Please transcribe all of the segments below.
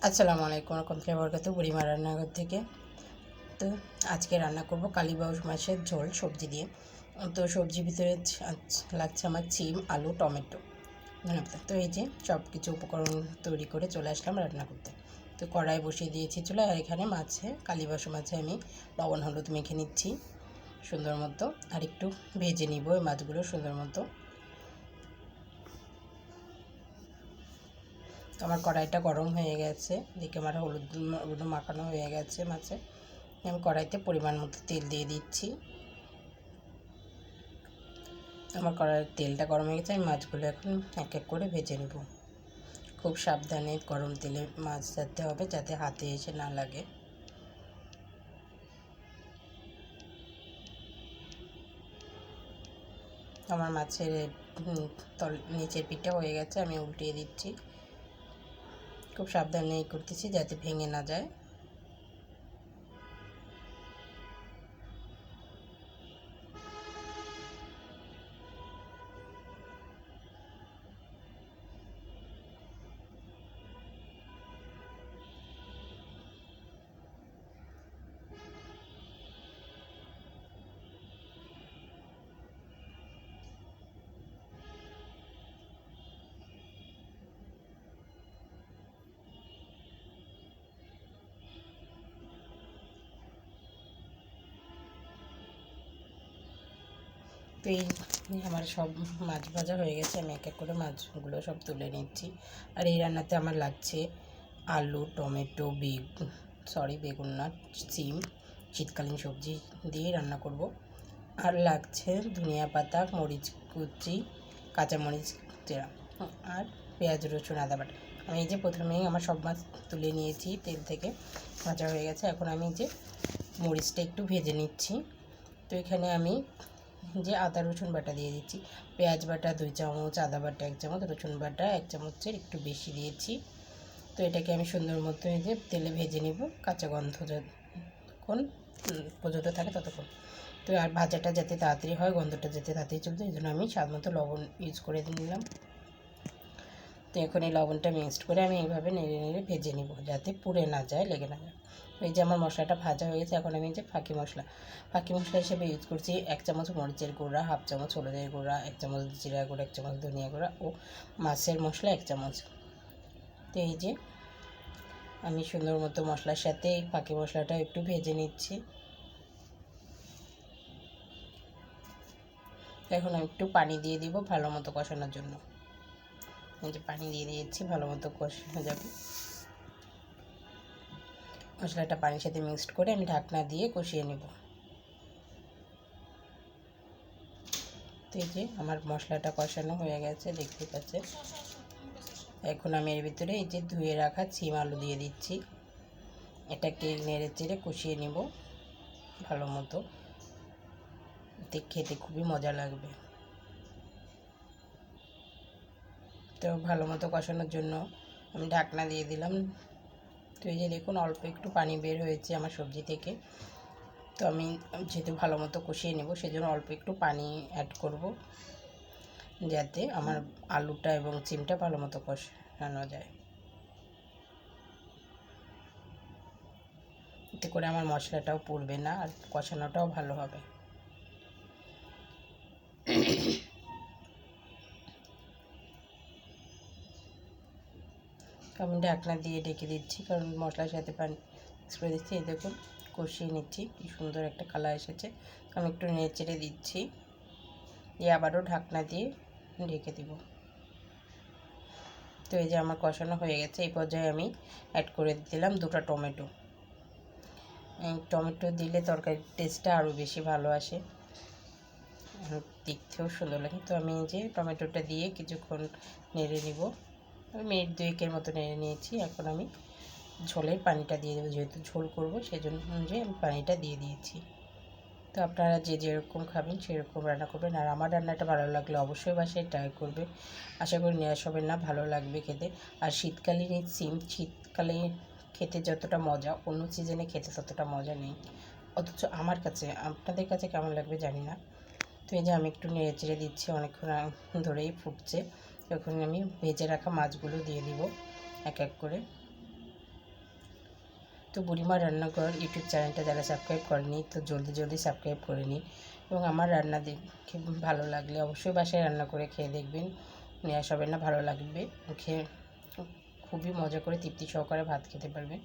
আসসালামু আলাইকুম রহমতুল্লাহি ওয়া বারাকাতুহু। বুড়িমা রান্নাঘর থেকে। তো আজকে রান্না করব কালীবাউশ মাছের ঝোল সবজি দিয়ে। তো সবজির ভিতরে লাগছে আমার সিম, আলু, টমেটো, ধনেপাতা। তো এই যে সব কিছু উপকরণ তৈরি করে চলে আসলাম রান্না করতে। তো কড়াই বসিয়ে দিয়েছি চুলায়, আর এখানে কালীবাউশ মাছে আমি লবণ হলুদ মেখে নিচ্ছি সুন্দর মতো, আর একটু ভেজে নিব এই মাছগুলো সুন্দর মতো। তো আমার কড়াইটা গরম হয়ে গেছে, দেখে আমার হলুদ মাখানো হয়ে গেছে মাছে। আমি কড়াইতে পরিমাণ মতো তেল দিয়ে দিচ্ছি। আমার কড়াইয়ের তেলটা গরম হয়ে গেছে, আমি মাছগুলো এখন এক এক করে ভেজে নেব। খুব সাবধানে গরম তেলে মাছ ভাজতে হবে যাতে হাতে এসে না লাগে। আমার মাছের নিচের পিঠটা হয়ে গেছে, আমি উল্টিয়ে দিচ্ছি। খুব সাবধানে করতেছি যাতে ভেঙে না যায়। তো এই আমার সব মাছ ভাজা হয়ে গেছে, আমি এক এক করে মাছগুলো সব তুলে নিচ্ছি। আর এই রান্নাতে আমার লাগছে আলু, টমেটো, বেগুন না, সিম, শীতকালীন সবজি দিয়ে রান্না করব। আর লাগছে ধনিয়া পাতা, মরিচ কুচি, কাঁচামরিচ চেরা, আর পেঁয়াজ, রসুন, আদা বাটা। আমি এই যে প্রথমেই আমার সব মাছ তুলে নিয়েছি তেল থেকে, ভাজা হয়ে গেছে। এখন আমি যে মরিচটা একটু ভেজে নিচ্ছি। তো এখানে আমি যে আদা রসুন বাটা দিয়ে দিচ্ছি, পেঁয়াজ বাটা 2 চামচ, আদা বাটা 1 চামচ, রসুন বাটা 1 চামচের একটু বেশি দিয়েছি। তো এটাকে আমি সুন্দর মতো এই যে তেলে ভেজে নেব, কাঁচা গন্ধ যতক্ষণ পর্যন্ত থাকে ততক্ষণ। তো আর ভাজাটা যাতে তাড়াতাড়ি হয়, গন্ধটা যাতে তাড়াতাড়ি চলবে, এই জন্য আমি স্বাদ মতো লবণ ইউজ করে নিলাম। তো এখন এই লবণটা মিক্সড করে আমি এইভাবে নেড়ে নেড়ে ভেজে নিব যাতে পুড়ে না যায়, লেগে না যায়। এই যে আমার মশলাটা ভাজা হয়ে গেছে, এখন আমি যে ফাঁকি মশলা হিসেবে ইউজ করছি 1 চামচ মরিচের গুঁড়া, 1/2 চামচ হলুদের গুঁড়া, 1 চামচ জিরা গুঁড়া, 1 চামচ ধনিয়া গুঁড়া ও মাছের মশলা 1 চামচ। তো এই যে আমি সুন্দর মতো মশলার সাথে এই ফাঁকি মশলাটা একটু ভেজে নিচ্ছি। এখন আমি একটু পানি দিয়ে দিব ভালো মতো কষানোর জন্য। এই যে পানি দিয়ে দিয়েছি, ভালো মতো কষানো যাবে। মশলাটা পানির সাথে মিক্সড করে আমি ঢাকনা দিয়ে কষিয়ে নেব। তো এই যে আমার মশলাটা কষানো হয়ে গেছে, দেখতে পাচ্ছেন। এখন আমি এর ভিতরে এই যে ধুয়ে রাখা সিম আলু দিয়ে দিচ্ছি। এটাকে নেড়ে চেড়ে কষিয়ে নেব ভালো মতো, খেতে খুবই মজা লাগবে। তো ভালো মতো কষানোর জন্য আমি ঢাকনা দিয়ে দিলাম। তো এই যে দেখুন অল্প একটু পানি বের হয়েছে আমার সবজি থেকে। তো আমি যেহেতু ভালো মতো কষিয়ে নেব, সেজন্য অল্প একটু পানি অ্যাড করব যাতে আমার আলুটা এবং সিমটা ভালো মতো কষানো যায়। এতে করে আমার মশলাটাও পুড়বে না আর কষানোটাও ভালো হবে। আমি ঢাকনা দিয়ে ঢেকে দিচ্ছি, কারণ মশলার সাথে পানি মিক্স করে দিচ্ছি। এই দেখুন কষিয়ে নিচ্ছি, কি সুন্দর একটা কালার এসেছে। আমি একটু নেড়ে চেড়ে দিচ্ছি, দিয়ে আবারও ঢাকনা দিয়ে ঢেকে দিব। তো এই যে আমার কষানো হয়ে গেছে, এই পর্যায়ে আমি অ্যাড করে দিলাম 2টা টমেটো। এই টমেটো দিলে তরকারির টেস্টটা আরও বেশি ভালো আসে, দেখতেও সুন্দর লাগে। তো আমি এই যে টমেটোটা দিয়ে কিছুক্ষণ নেড়ে নিব, মিনিট 2-এর মতো নেড়ে নিয়েছি। এখন আমি ঝোলের পানিটা দিয়ে দেবো, যেহেতু ঝোল করবো সেজন্য যে আমি পানিটা দিয়ে দিয়েছি। তো আপনারা যে যেরকম খাবেন সেরকম রান্না করবেন। আর আমার রান্নাটা ভালো লাগলে অবশ্যই বাসায় ট্রাই করবে, আশা করি নিরাশ হবেন না, ভালো লাগবে খেতে। আর শীতকালীন এই সিম শীতকালে খেতে যতটা মজা, অন্য সিজনে খেতে ততটা মজা নেই, অথচ আমার কাছে, আপনাদের কাছে কেমন লাগবে জানি না। তো এই যে আমি একটু নেড়ে চেড়ে দিচ্ছি, অনেকক্ষণ ধরেই ফুটছে। এখন আমি ভেজে রাখা মাছগুলো দিয়ে দিব এক এক করে। তো বুড়িমা রান্নাঘর ইউটিউব চ্যানেলটা যারা সাবস্ক্রাইব করেনি তো জলদি জলদি সাবস্ক্রাইব করে নিন, এবং আমার রান্না দেখে ভালো লাগলে অবশ্যই বাসায় রান্না করে খেয়ে দেখবেন, নিরাশ হবেন না, ভালো লাগবে, খেয়ে খুবই মজা করে তৃপ্তি সহকারে ভাত খেতে পারবেন।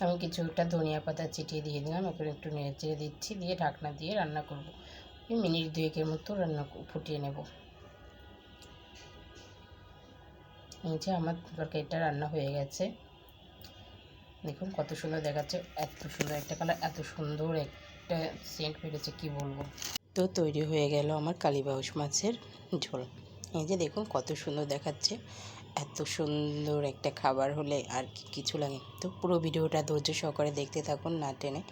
আমি কিছুটা ধনিয়া পাতা চিটিয়ে দিয়ে দিলাম, এখন একটু নেড়ে চেড়ে দিচ্ছি, দিয়ে ঢাকনা দিয়ে রান্না করব। মিনিট 2 মতো রান্না ফুটিয়ে নেব। এই যে আমার তরকারিটা রান্না হয়ে গেছে, দেখুন কত সুন্দর দেখাচ্ছে, এত সুন্দর একটা কালার, এত সুন্দর একটা সেন্ট বেরোচ্ছে কি বলবো। তো তৈরি হয়ে গেল আমার কালীবাউস মাছের ঝোল। এই যে দেখুন কত সুন্দর দেখাচ্ছে, এত সুন্দর একটা খাবার হলে আর কি কিছু লাগে। তো পুরো ভিডিওটা ধৈর্য সহকারে দেখতে থাকুন না টেনে,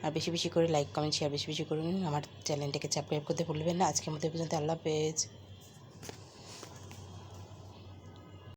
আর বেশি বেশি করে লাইক কমেন্ট শেয়ার বেশি বেশি করুন। আমার চ্যানেলটাকে সাবস্ক্রাইব করতে ভুলবেন না। আজকের মতো পর্যন্ত, আল্লাহ হাফেজ।